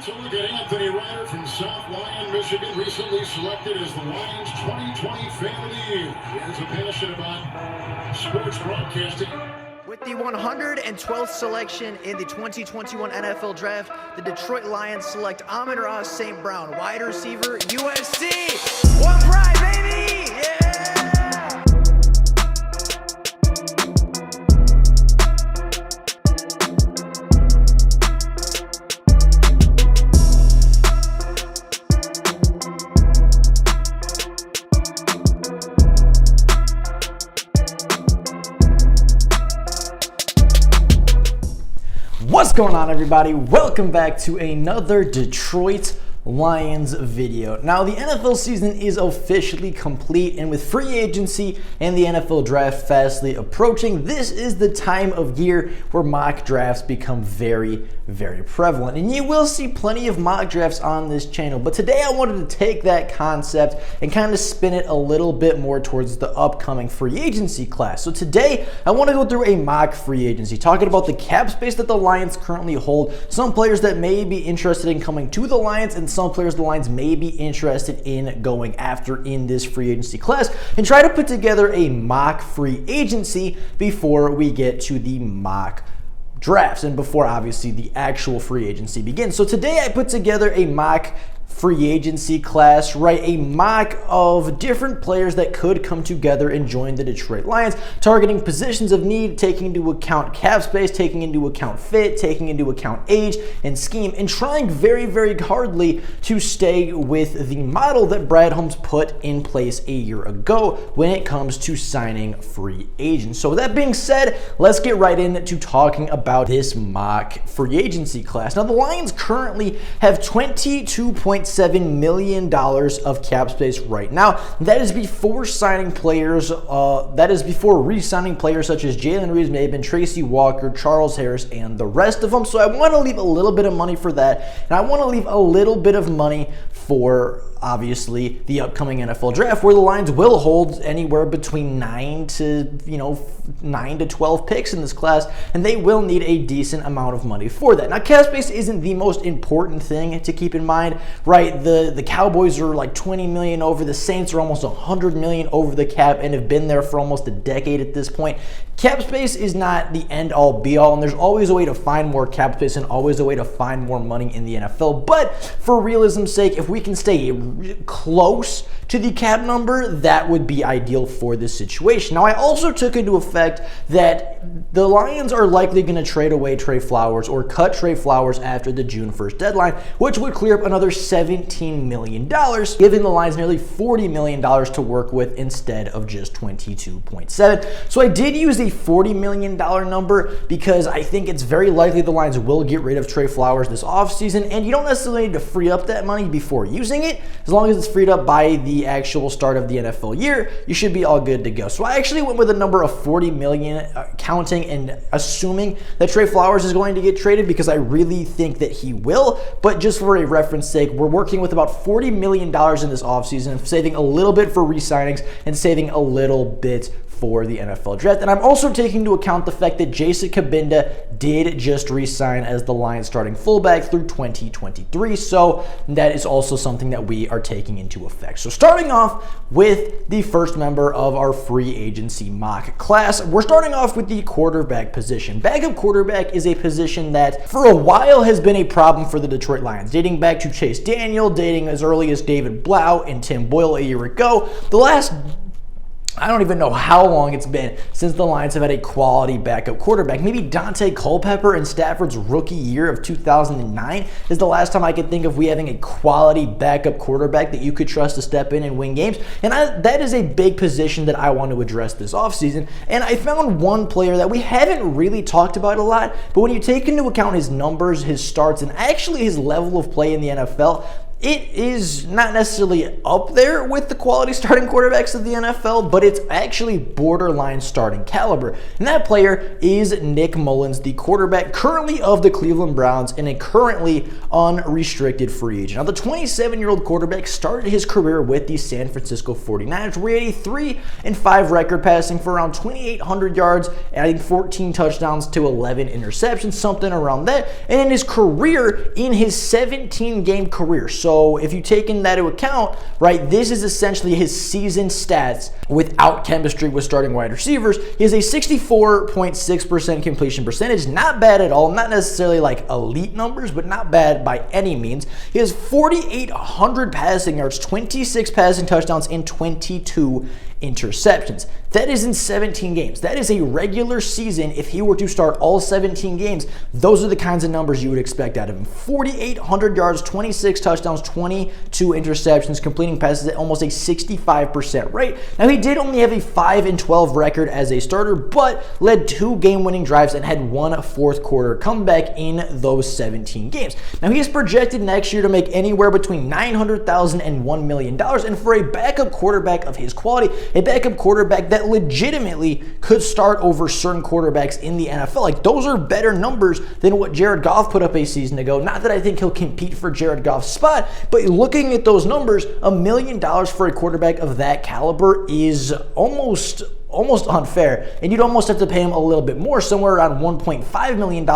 Let's look at Anthony Ryder from South Lyon, Michigan, recently selected as the Lions 2020 Fan of the Year. He has a passion about sports broadcasting. With the 112th selection in the 2021 NFL Draft, the Detroit Lions select Amon-Ra St. Brown, wide receiver, USC. One pride, baby! Yeah! What's going on, everybody? Welcome back to another Detroit Lions video. Now, the NFL season is officially complete, and with free agency and the NFL draft fastly approaching, this is the time of year where mock drafts become very prevalent. And you will see plenty of mock drafts on this channel, but today I wanted to take that concept and kind of spin it a little bit more towards the upcoming free agency class. So today I want to go through a mock free agency, talking about the cap space that the Lions currently hold, some players that may be interested in coming to the Lions, and some players the Lions may be interested in going after in this free agency class, and try to put together a mock free agency before we get to the mock drafts and before obviously the actual free agency begins. So today I put together a mock free agency class, right? A mock of different players that could come together and join the Detroit Lions, targeting positions of need, taking into account cap space, taking into account fit, taking into account age and scheme, and trying very hardly to stay with the model that Brad Holmes put in place a year ago when it comes to signing free agents. So with that being said, let's get right into talking about this mock free agency class. Now, the Lions currently have $22.7 million of cap space right now. That is before signing players, that is before re-signing players such as Jalen Reeves-Maybin, Tracy Walker, Charles Harris, and the rest of them. So I want to leave a little bit of money for that, and I want to leave a little bit of money for obviously the upcoming NFL draft, where the Lions will hold anywhere between 9 to 12 picks in this class, and they will need a decent amount of money for that. Now, cap space isn't the most important thing to keep in mind, right? The Cowboys are like 20 million over, the Saints are almost 100 million over the cap and have been there for almost a decade at this point. Cap space is not the end all be all, and there's always a way to find more cap space and always a way to find more money in the NFL. But for realism's sake, if we can stay close to the cap number, that would be ideal for this situation. Now, I also took into effect that the Lions are likely going to trade away Trey Flowers or cut Trey Flowers after the June 1st deadline, which would clear up another $17 million, giving the Lions nearly $40 million to work with instead of just 22.7. So I did use the $40 million number because I think it's very likely the Lions will get rid of Trey Flowers this offseason, and you don't necessarily need to free up that money before using it. As long as it's freed up by the actual start of the NFL year, you should be all good to go. So I actually went with a number of $40 million, counting and assuming that Trey Flowers is going to get traded, because I really think that he will. But just for a reference sake, we're working with about $40 million in this offseason, saving a little bit for re-signings and saving a little bit for the NFL draft. And I'm also taking into account the fact that Jason Kabinda did just re-sign as the Lions starting fullback through 2023. So that is also something that we are taking into effect. So starting off with the first member of our free agency mock class, we're starting off with the quarterback position. Backup quarterback is a position that for a while has been a problem for the Detroit Lions, dating back to Chase Daniel, dating as early as David Blau and Tim Boyle a year ago. I don't even know how long it's been since the Lions have had a quality backup quarterback. Maybe Dante Culpepper in Stafford's rookie year of 2009 is the last time I can think of we having a quality backup quarterback that you could trust to step in and win games. And that is a big position that I want to address this offseason. And I found one player that we haven't really talked about a lot, but when you take into account his numbers, his starts, and actually his level of play in the NFL, it is not necessarily up there with the quality starting quarterbacks of the NFL, but it's actually borderline starting caliber. And that player is Nick Mullins, the quarterback currently of the Cleveland Browns and a currently unrestricted free agent. Now, the 27-year-old quarterback started his career with the San Francisco 49ers, where he had a 3-5 record, passing for around 2,800 yards, adding 14 touchdowns to 11 interceptions, something around that. And in his career, in his 17-game career, so if you take in that into account, right, this is essentially his season stats without chemistry with starting wide receivers. He has a 64.6% completion percentage, not bad at all, not necessarily like elite numbers, but not bad by any means. He has 4,800 passing yards, 26 passing touchdowns, and 22 interceptions. That is in 17 games. That is a regular season. If he were to start all 17 games, those are the kinds of numbers you would expect out of him. 4,800 yards, 26 touchdowns, 22 interceptions, completing passes at almost a 65% rate. Now, he did only have a 5-12 record as a starter, but led 2 game-winning drives and had 1 fourth quarter comeback in those 17 games. Now, he is projected next year to make anywhere between $900,000 and $1 million, and for a backup quarterback of his quality, a backup quarterback that legitimately could start over certain quarterbacks in the NFL. Like, those are better numbers than what Jared Goff put up a season ago. Not that I think he'll compete for Jared Goff's spot, but looking at those numbers, $1 million for a quarterback of that caliber is almost unfair, and you'd almost have to pay him a little bit more, somewhere around $1.5 million,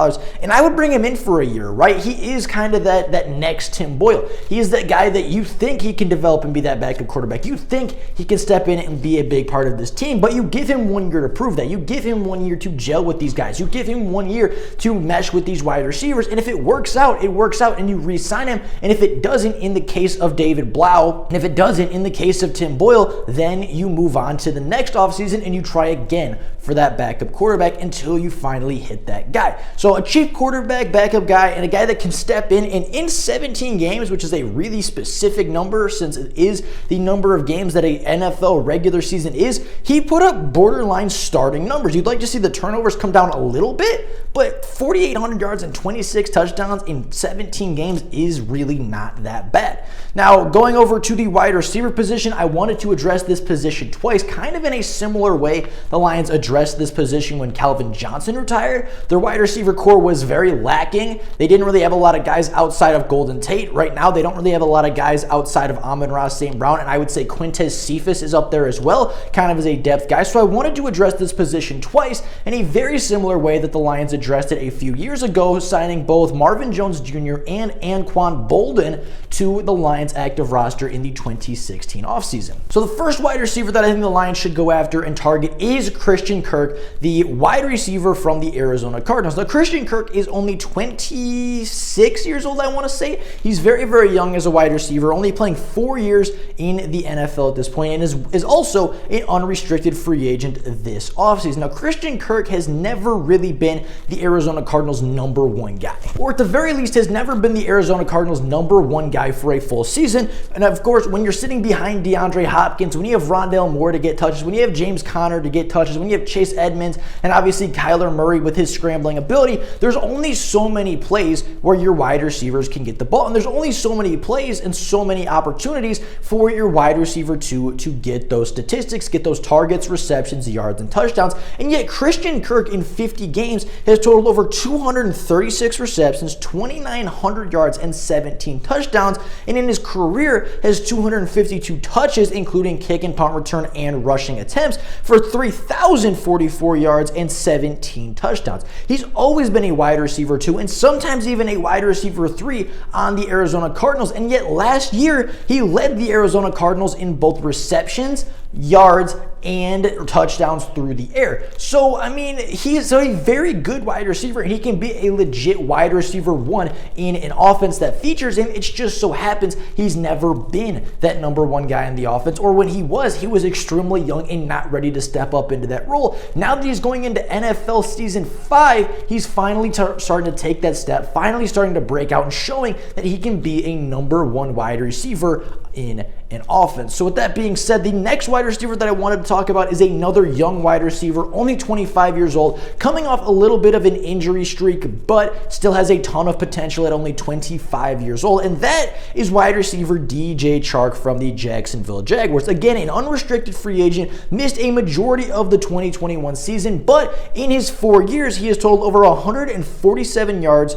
and I would bring him in for a year, right? He is kind of that next Tim Boyle. He is that guy that you think he can develop and be that backup quarterback. You think he can step in and be a big part of this team, but you give him 1 year to prove that. You give him 1 year to gel with these guys. You give him 1 year to mesh with these wide receivers, and if it works out, it works out, and you re-sign him, and if it doesn't in the case of David Blau, and if it doesn't in the case of Tim Boyle, then you move on to the next offseason and you try again for that backup quarterback until you finally hit that guy. So a cheap quarterback, backup guy, and a guy that can step in, and in 17 games, which is a really specific number since it is the number of games that a NFL regular season is, he put up borderline starting numbers. You'd like to see the turnovers come down a little bit, but 4,800 yards and 26 touchdowns in 17 games is really not that bad. Now, going over to the wide receiver position, I wanted to address this position twice, kind of in a similar way the Lions addressed this position when Calvin Johnson retired. Their wide receiver core was very lacking. They didn't really have a lot of guys outside of Golden Tate. Right now, they don't really have a lot of guys outside of Amon-Ra St. Brown, and I would say Quintez Cephas is up there as well, kind of as a depth guy. So I wanted to address this position twice in a very similar way that the Lions addressed it a few years ago, signing both Marvin Jones Jr. and Anquan Bolden to the Lions active roster in the 2016 offseason. So the first wide receiver that I think the Lions should go after and target is Christian Kirk, the wide receiver from the Arizona Cardinals. Now, Christian Kirk is only 26 years old, I want to say. He's very, very young as a wide receiver, only playing 4 years in the NFL at this point, and is also an unrestricted free agent this offseason. Now, Christian Kirk has never really been the Arizona Cardinals' number 1 guy, or at the very least has never been the Arizona Cardinals' number 1 guy for a full season. And of course, when you're sitting behind DeAndre Hopkins, when you have Rondale Moore to get touches, when you have James Conner to get touches, when you have Chase Edmonds, and obviously Kyler Murray with his scrambling ability, there's only so many plays where your wide receivers can get the ball, and there's only so many plays and so many opportunities for your wide receiver to get those statistics, get those targets, receptions, yards, and touchdowns. And yet Christian Kirk in 50 games has totaled over 236 receptions, 2,900 yards, and 17 touchdowns, and in his career has 252 touches, including kick and punt return and rushing attempts, for 3,044 yards and 17 touchdowns. He's always been a wide receiver 2 and sometimes even a wide receiver 3 on the Arizona Cardinals, and yet last year he led the Arizona Cardinals in both receptions, yards, and touchdowns through the air. So, I mean, he's a very good wide receiver, and he can be a legit wide receiver 1 in an offense that features him. It just so happens he's never been that number 1 guy in the offense, or when he was extremely young and not ready ready to step up into that role. Now that he's going into NFL season 5, he's finally starting to take that step, finally starting to break out and showing that he can be a number 1 wide receiver in an offense. So with that being said, the next wide receiver that I wanted to talk about is another young wide receiver, only 25 years old, coming off a little bit of an injury streak, but still has a ton of potential at only 25 years old, and that is wide receiver DJ Chark from the Jacksonville Jaguars. Again, an unrestricted free agent, missed a majority of the 2021 season, but in his 4 years, he has totaled over 147 yards.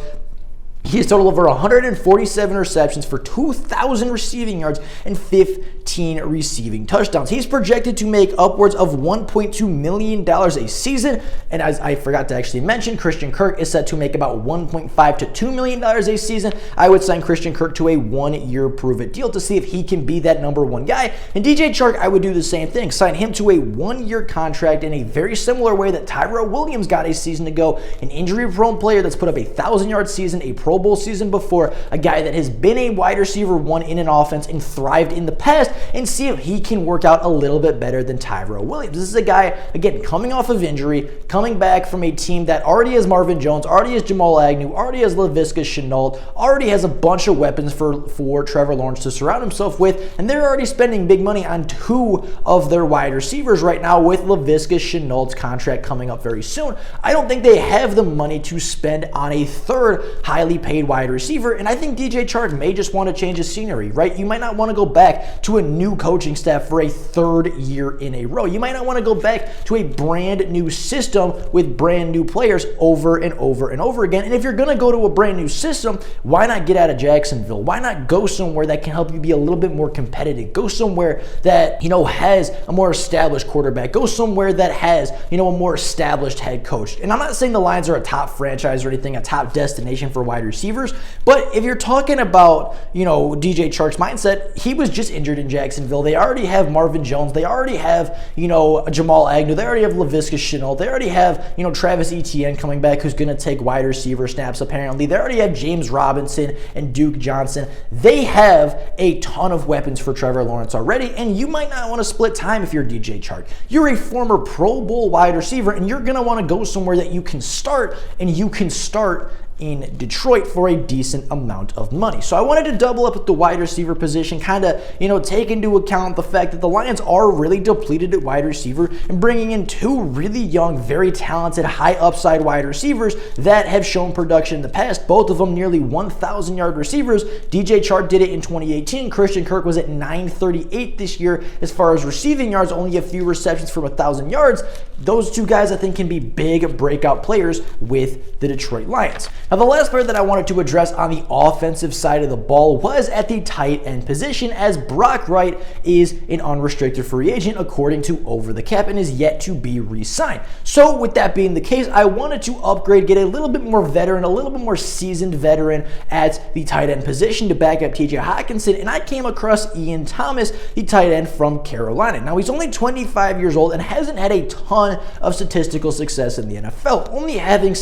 He has totaled over 147 receptions for 2,000 receiving yards and 15 receiving touchdowns. He's projected to make upwards of $1.2 million a season. And as I forgot to actually mention, Christian Kirk is set to make about $1.5 to $2 million a season. I would sign Christian Kirk to a 1-year prove-it deal to see if he can be that number 1 guy. And DJ Chark, I would do the same thing. Sign him to a 1-year contract in a very similar way that Tyrell Williams got a season ago. An injury-prone player that's put up a 1,000-yard season, a Pro Bowl season before, a guy that has been a wide receiver 1 in an offense and thrived in the past, and see if he can work out a little bit better than Tyrell Williams. This is a guy, again, coming off of injury, coming back from a team that already has Marvin Jones, already has Jamal Agnew, already has Laviska Shenault, already has a bunch of weapons for Trevor Lawrence to surround himself with, and they're already spending big money on 2 of their wide receivers right now with Laviska Shenault's contract coming up very soon. I don't think they have the money to spend on a 3rd highly paid wide receiver, and I think DJ Chark may just want to change his scenery, right? You might not want to go back to a new coaching staff for a 3rd year in a row. You might not want to go back to a brand new system with brand new players over and over and over again. And if you're going to go to a brand new system, why not get out of Jacksonville? Why not go somewhere that can help you be a little bit more competitive? Go somewhere that, has a more established quarterback. Go somewhere that has, a more established head coach. And I'm not saying the Lions are a top franchise or anything, a top destination for wide receivers, but if you're talking about, DJ Chark's mindset, he was just injured in Jacksonville. They already have Marvin Jones. They already have, Jamal Agnew. They already have Laviska Shenault. They already have, Travis Etienne coming back, who's going to take wide receiver snaps apparently. They already have James Robinson and Duke Johnson. They have a ton of weapons for Trevor Lawrence already, and you might not want to split time if you're DJ Chark. You're a former Pro Bowl wide receiver, and you're going to want to go somewhere that you can start, and you can start in Detroit for a decent amount of money. So I wanted to double up at the wide receiver position, kind of, take into account the fact that the Lions are really depleted at wide receiver, and bringing in 2 really young, very talented, high upside wide receivers that have shown production in the past, both of them nearly 1,000-yard receivers. DJ Chark did it in 2018. Christian Kirk was at 938 this year as far as receiving yards, only a few receptions from 1,000 yards. Those 2 guys I think can be big breakout players with the Detroit Lions. Now, the last player that I wanted to address on the offensive side of the ball was at the tight end position, as Brock Wright is an unrestricted free agent according to Over the Cap and is yet to be re-signed. So with that being the case, I wanted to upgrade, get a little bit more veteran, a little bit more seasoned veteran at the tight end position to back up TJ Hockenson, and I came across Ian Thomas, the tight end from Carolina. Now, he's only 25 years old and hasn't had a ton of statistical success in the NFL, only having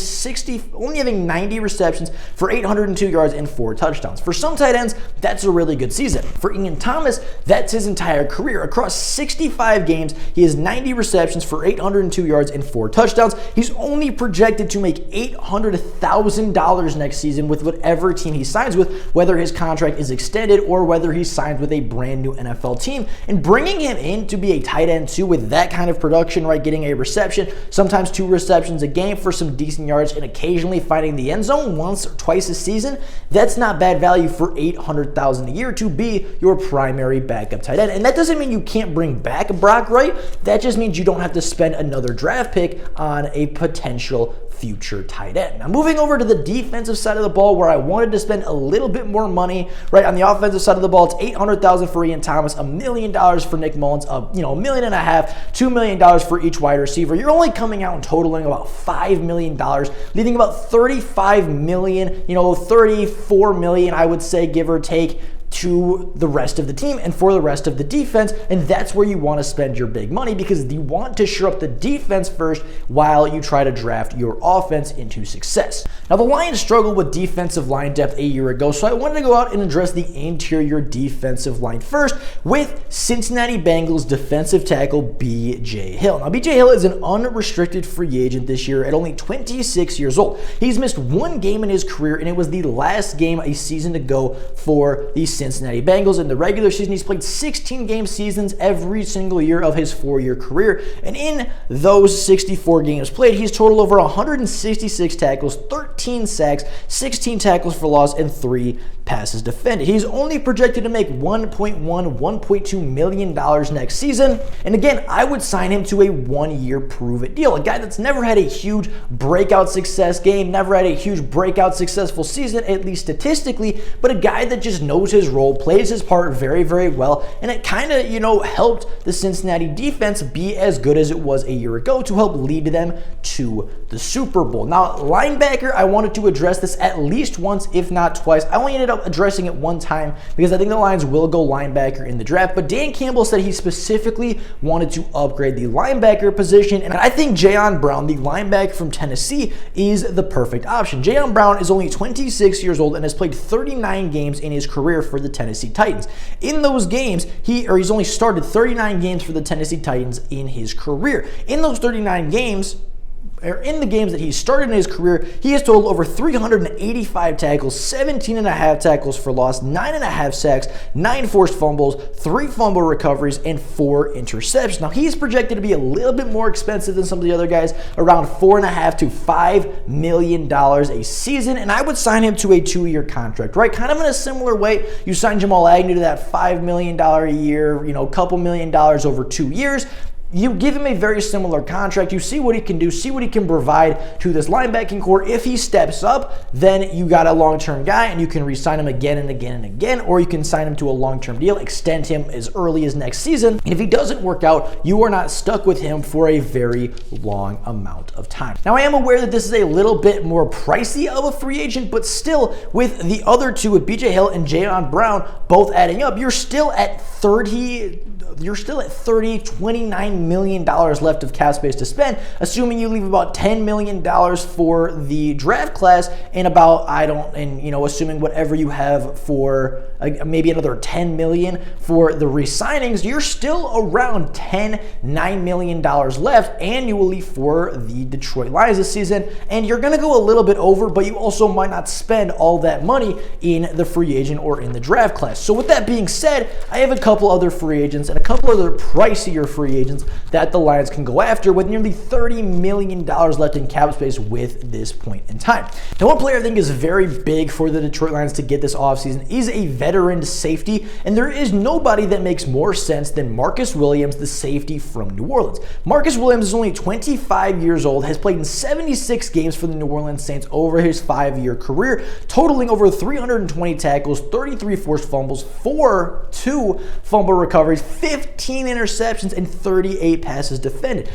90 receptions for 802 yards and 4 touchdowns. For some tight ends, that's a really good season. For Ian Thomas, that's his entire career. Across 65 games, he has 90 receptions for 802 yards and 4 touchdowns. He's only projected to make $800,000 next season with whatever team he signs with, whether his contract is extended or whether he signs with a brand new NFL team. And bringing him in to be a tight end too with that kind of production, right, getting a reception, sometimes 2 receptions a game for some decent yards, and occasionally finding the end zone once or twice a season, that's not bad value for $800,000 a year to be your primary backup tight end. And that doesn't mean you can't bring back Brock Wright. That just means you don't have to spend another draft pick on a potential future tight end. Now, moving over to the defensive side of the ball, where I wanted to spend a little bit more money, right? On the offensive side of the ball, it's $800,000 for Ian Thomas, $1 million for Nick Mullins, $1.5 million, $2 million for each wide receiver. You're only coming out and totaling about $5 million, leaving about $35 million, $34 million, I would say, give or take, to the rest of the team and for the rest of the defense, and that's where you want to spend your big money because you want to shore up the defense first while you try to draft your offense into success. Now, the Lions struggled with defensive line depth a year ago, so I wanted to go out and address the interior defensive line first with Cincinnati Bengals defensive tackle B.J. Hill. Now, B.J. Hill is an unrestricted free agent this year at only 26 years old. He's missed one game in his career, and it was the last game a season to go for the Cincinnati Bengals. In the regular season, he's played 16-game seasons every single year of his 4-year career, and in those 64 games played, he's totaled over 166 tackles, 13 sacks, 16 tackles for loss, and 3 passes defended. He's only projected to make $1.2 million next season, and again, I would sign him to a 1-year prove-it deal. A guy that's never had a huge breakout success game, never had a huge breakout successful season, at least statistically, but a guy that just knows his role, plays his part very, very well, and it kind of, helped the Cincinnati defense be as good as it was a year ago to help lead them to the Super Bowl. Now, linebacker, I wanted to address this at least once, if not twice. I only ended up addressing it one time because I think the Lions will go linebacker in the draft, but Dan Campbell said he specifically wanted to upgrade the linebacker position, and I think Jayon Brown, the linebacker from Tennessee, is the perfect option. Jayon Brown is only 26 years old and has played 39 games in his career for the Tennessee Titans. In those games, he's only started 39 games for the Tennessee Titans in his career. In those 39 games, in the games that he started in his career, he has totaled over 385 tackles, 17.5 tackles for loss, 9.5 sacks, 9 forced fumbles, 3 fumble recoveries, and 4 interceptions. Now, he's projected to be a little bit more expensive than some of the other guys, around $4.5 to $5 million a season, and I would sign him to a 2-year contract, right? Kind of in a similar way you signed Jamal Agnew to that $5 million a year, a couple $1 million over 2 years. You give him a very similar contract. You see what he can do, see what he can provide to this linebacking core. If he steps up, then you got a long-term guy and you can re-sign him again and again and again, or you can sign him to a long-term deal, extend him as early as next season. And if he doesn't work out, you are not stuck with him for a very long amount of time. Now, I am aware that this is a little bit more pricey of a free agent, but still, with the other two, with B.J. Hill and Jayon Brown both adding up, you're still at $29 million left of cap space to spend, assuming you leave about $10 million for the draft class and assuming whatever you have for maybe another $10 million for the re-signings, you're still around $9 million left annually for the Detroit Lions this season, and you're going to go a little bit over, but you also might not spend all that money in the free agent or in the draft class. So with that being said, I have a couple other free agents and a couple other pricier free agents that the Lions can go after with nearly $30 million left in cap space with this point in time. Now, one player I think is very big for the Detroit Lions to get this offseason is a veteran safety, and there is nobody that makes more sense than Marcus Williams, the safety from New Orleans. Marcus Williams is only 25 years old, has played in 76 games for the New Orleans Saints over his 5-year career, totaling over 320 tackles, 33 forced fumbles, 2 fumble recoveries, 15 interceptions, and 38 passes defended.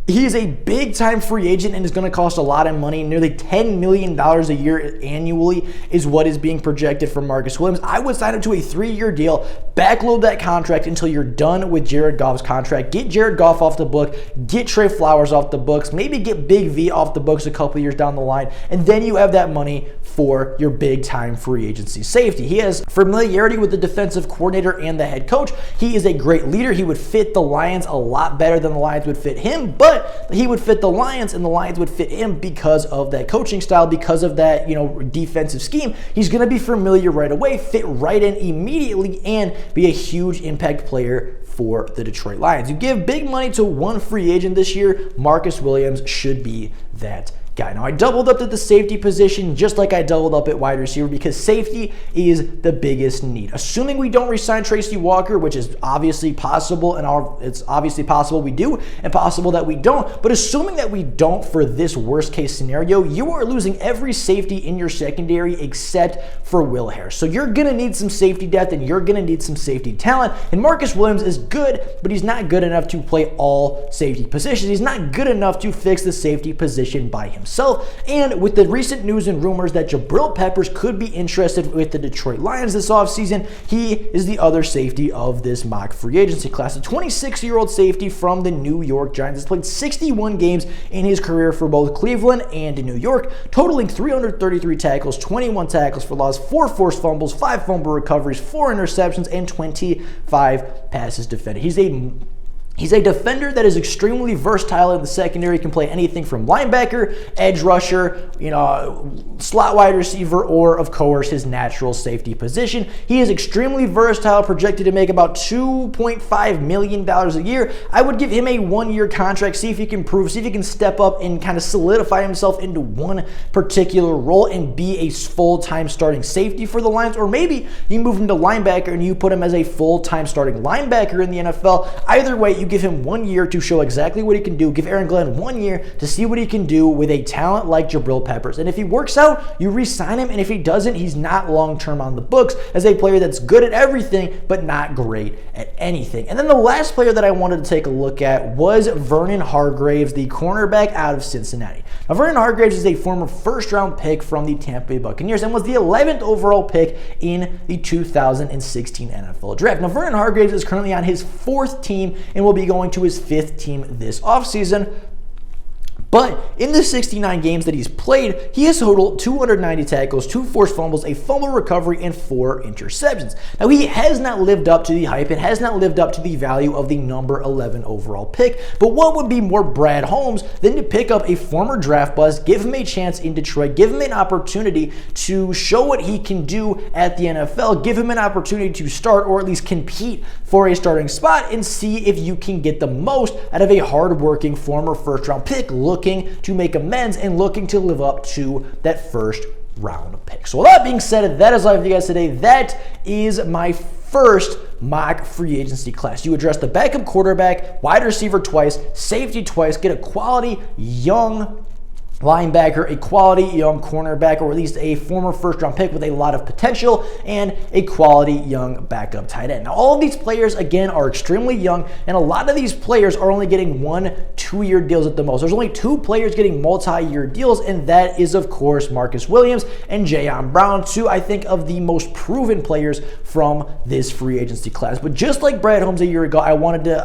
He is a big-time free agent and is going to cost a lot of money. Nearly $10 million a year annually is what is being projected for Marcus Williams. I would sign him to a 3-year deal, backload that contract until you're done with Jared Goff's contract. Get Jared Goff off the book, get Trey Flowers off the books, maybe get Big V off the books a couple years down the line, and then you have that money for your big-time free agency safety. He has familiarity with the defensive coordinator and the head coach. He is a great leader. He would fit the Lions a lot better than the Lions would fit him, but he would fit the Lions and the Lions would fit him because of that coaching style, because of that, defensive scheme. He's going to be familiar right away, fit right in immediately, and be a huge impact player for the Detroit Lions. You give big money to one free agent this year, Marcus Williams should be that guy. Now, I doubled up at the safety position just like I doubled up at wide receiver because safety is the biggest need. Assuming we don't re-sign Tracy Walker, which is obviously possible, and it's obviously possible we do and possible that we don't, but assuming that we don't for this worst case scenario, you are losing every safety in your secondary except for Will Harris. So you're going to need some safety depth and you're going to need some safety talent, and Marcus Williams is good, but he's not good enough to play all safety positions. He's not good enough to fix the safety position by himself. himself. And with the recent news and rumors that Jabril Peppers could be interested with the Detroit Lions this offseason, he is the other safety of this mock free agency class. A 26-year-old safety from the New York Giants has played 61 games in his career for both Cleveland and New York, totaling 333 tackles, 21 tackles for loss, 4 forced fumbles, 5 fumble recoveries, 4 interceptions, and 25 passes defended. He's a defender that is extremely versatile in the secondary. He can play anything from linebacker, edge rusher, slot wide receiver, or of course his natural safety position. He is extremely versatile, projected to make about $2.5 million a year. I would give him a 1-year contract, see if he can prove, see if he can step up and kind of solidify himself into one particular role and be a full-time starting safety for the Lions. Or maybe you move him to linebacker and you put him as a full-time starting linebacker in the NFL. Either way, you give him 1 year to show exactly what he can do. Give Aaron Glenn 1 year to see what he can do with a talent like Jabril Peppers. And if he works out, you re-sign him. And if he doesn't, he's not long-term on the books as a player that's good at everything, but not great at anything. And then the last player that I wanted to take a look at was Vernon Hargreaves, the cornerback out of Cincinnati. Now, Vernon Hargreaves is a former first-round pick from the Tampa Bay Buccaneers and was the 11th overall pick in the 2016 NFL Draft. Now, Vernon Hargreaves is currently on his 4th team and will be going to his 5th team this offseason. But in the 69 games that he's played, he has totaled 290 tackles, 2 forced fumbles, a fumble recovery, and 4 interceptions. Now, he has not lived up to the hype. It has not lived up to the value of the number 11 overall pick. But what would be more Brad Holmes than to pick up a former draft bust, give him a chance in Detroit, give him an opportunity to show what he can do at the NFL, give him an opportunity to start or at least compete for a starting spot and see if you can get the most out of a hardworking former first-round pick looking to make amends and looking to live up to that first round pick. So with that being said, that is all for you guys today. That is my first mock free agency class. You address the backup quarterback, wide receiver twice, safety twice, get a quality young linebacker, a quality young cornerback, or at least a former first-round pick with a lot of potential, and a quality young backup tight end. Now, all of these players, again, are extremely young, and a lot of these players are only getting 1-2-year deals at the most. There's only 2 players getting multi-year deals, and that is, of course, Marcus Williams and Jayon Brown, 2, I think, of the most proven players from this free agency class. But just like Brad Holmes a year ago, I wanted to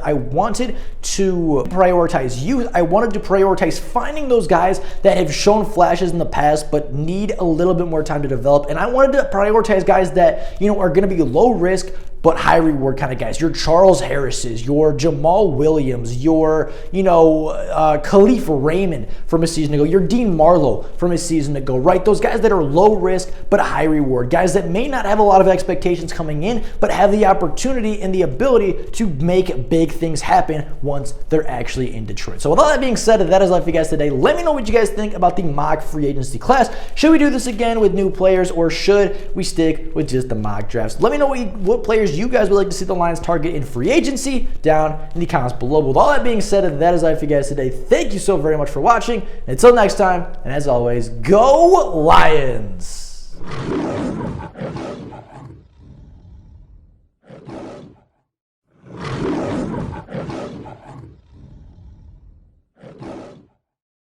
prioritize youth. I wanted to prioritize finding those guys that have shown flashes in the past but need a little bit more time to develop. And I wanted to prioritize guys that, are going to be low risk but high reward kind of guys. Your Charles Harris's, your Jamal Williams, your, Khalif Raymond from a season ago, your Dean Marlowe from a season ago, right? Those guys that are low risk but high reward. Guys that may not have a lot of expectations coming in, but have the opportunity and the ability to make big things happen once they're actually in Detroit. So with all that being said, that is all for you guys today. Let me know what you guys think about the mock free agency class. Should we do this again with new players, or should we stick with just the mock drafts? Let me know what players you guys would like to see the Lions target in free agency down in the comments below. With all that being said, that is all for you guys today. Thank you so very much for watching. Until next time, and as always, go Lions!